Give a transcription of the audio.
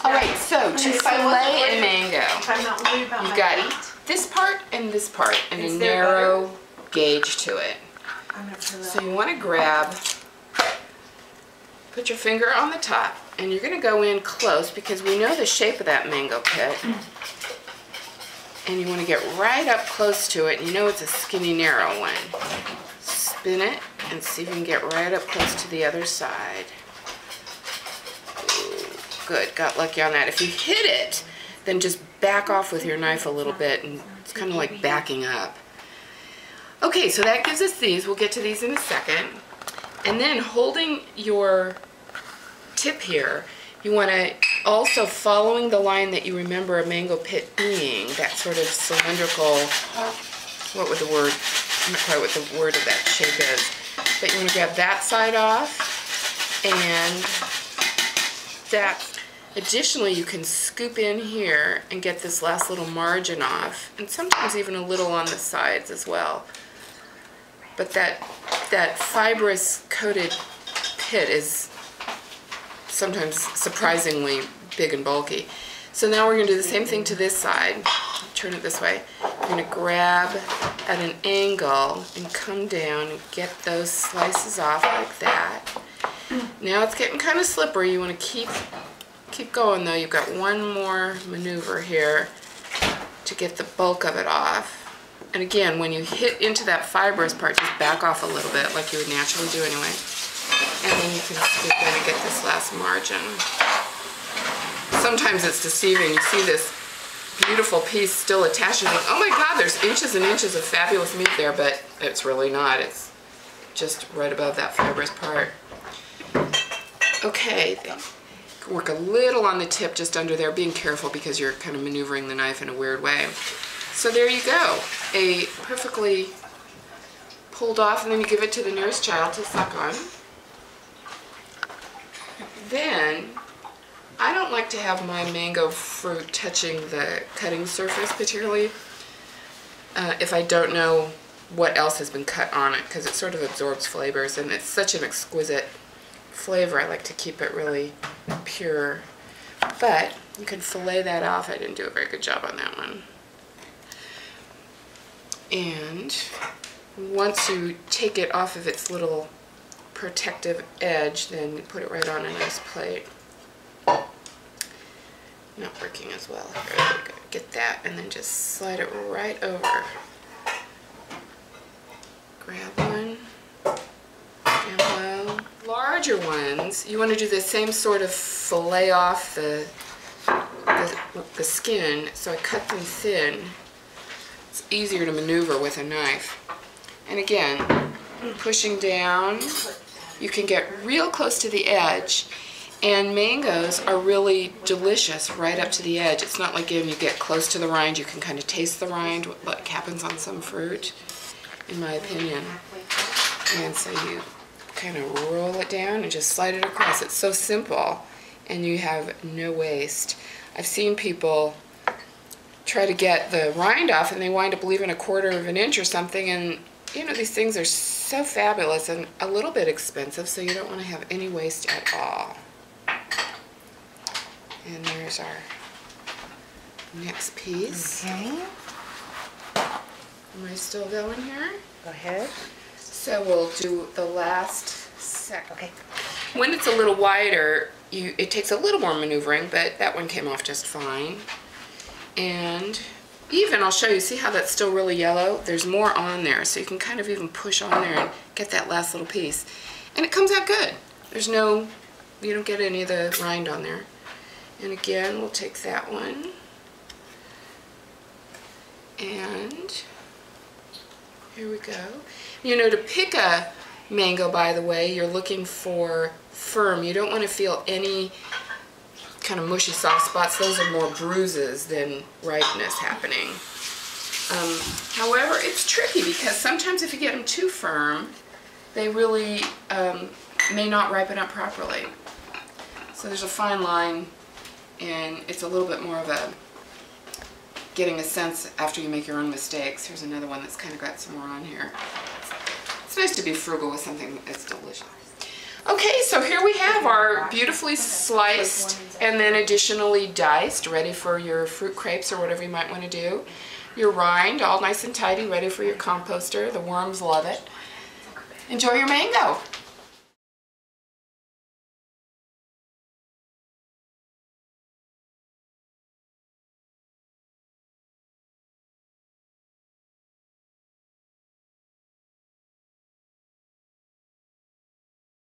All right, so to fillet a mango, I'm not worried about you've my got weight. this part and a Is there narrow gauge to it. I'm gonna put it So you want to grab, put your finger on the top, and you're going to go in close because we know the shape of that mango pit. And you want to get right up close to it, and you know it's a skinny, narrow one. Spin it and see if you can get right up close to the other side. Ooh, good, got lucky on that. If you hit it, then just back off with your knife a little bit, and it's kind of like backing up. Okay, so that gives us these. We'll get to these in a second. And then holding your tip here, you want to also, following the line that you remember a mango pit being, that sort of cylindrical, what would the word, I'm not quite what the word of that shape is, but you want to grab that side off, and that. Additionally, you can scoop in here and get this last little margin off, and sometimes even a little on the sides as well. But that fibrous coated pit is sometimes surprisingly big and bulky. So now we're going to do the same thing to this side. Turn it this way. We're going to grab at an angle and come down and get those slices off like that. Now it's getting kind of slippery. You want to keep going though. You've got one more maneuver here to get the bulk of it off. And again, when you hit into that fibrous part, just back off a little bit like you would naturally do anyway. And then you can scoop in and get this last margin. Sometimes it's deceiving. You see this beautiful piece still attached and you think, oh my God, there's inches and inches of fabulous meat there, but it's really not. It's just right above that fibrous part. Okay, work a little on the tip just under there, being careful because you're kind of maneuvering the knife in a weird way. So there you go, a perfectly pulled off, and then you give it to the nearest child to suck on. Then, I don't like to have my mango fruit touching the cutting surface particularly if I don't know what else has been cut on it, because it sort of absorbs flavors, and it's such an exquisite flavor. I like to keep it really pure. But you can fillet that off. I didn't do a very good job on that one. And once you take it off of its little protective edge, then you put it right on a nice plate. Not working as well here. There we go. Get that, and then just slide it right over. Grab one. Down low. Larger ones, you want to do the same sort of fillet off the skin, so I cut them thin. It's easier to maneuver with a knife. And again, pushing down, you can get real close to the edge, and mangoes are really delicious right up to the edge. It's not like when you get close to the rind, you can kind of taste the rind, what happens on some fruit, in my opinion. And so you kind of roll it down and just slide it across. It's so simple, and you have no waste. I've seen people try to get the rind off, and they wind up leaving 1/4 of an inch or something, and you know, these things are so fabulous and a little bit expensive, so you don't want to have any waste at all. And there's our next piece. Okay. Am I still going here? Go ahead. So we'll do the last second. Okay. When it's a little wider, it takes a little more maneuvering, but that one came off just fine. And even, I'll show you, see how that's still really yellow? There's more on there, so you can kind of even push on there and get that last little piece. And it comes out good. There's no, you don't get any of the rind on there. And again, we'll take that one. And here we go. You know, to pick a mango, by the way, you're looking for firm. You don't want to feel any kind of mushy soft spots. Those are more bruises than ripeness happening. However, it's tricky because sometimes if you get them too firm, they really may not ripen up properly. So there's a fine line, and it's a little bit more of a getting a sense after you make your own mistakes. Here's another one that's kind of got some more on here. It's nice to be frugal with something that's delicious. Okay, so here we have our beautifully sliced and then additionally diced, ready for your fruit crepes or whatever you might want to do. Your rind, all nice and tidy, ready for your composter. The worms love it. Enjoy your mango.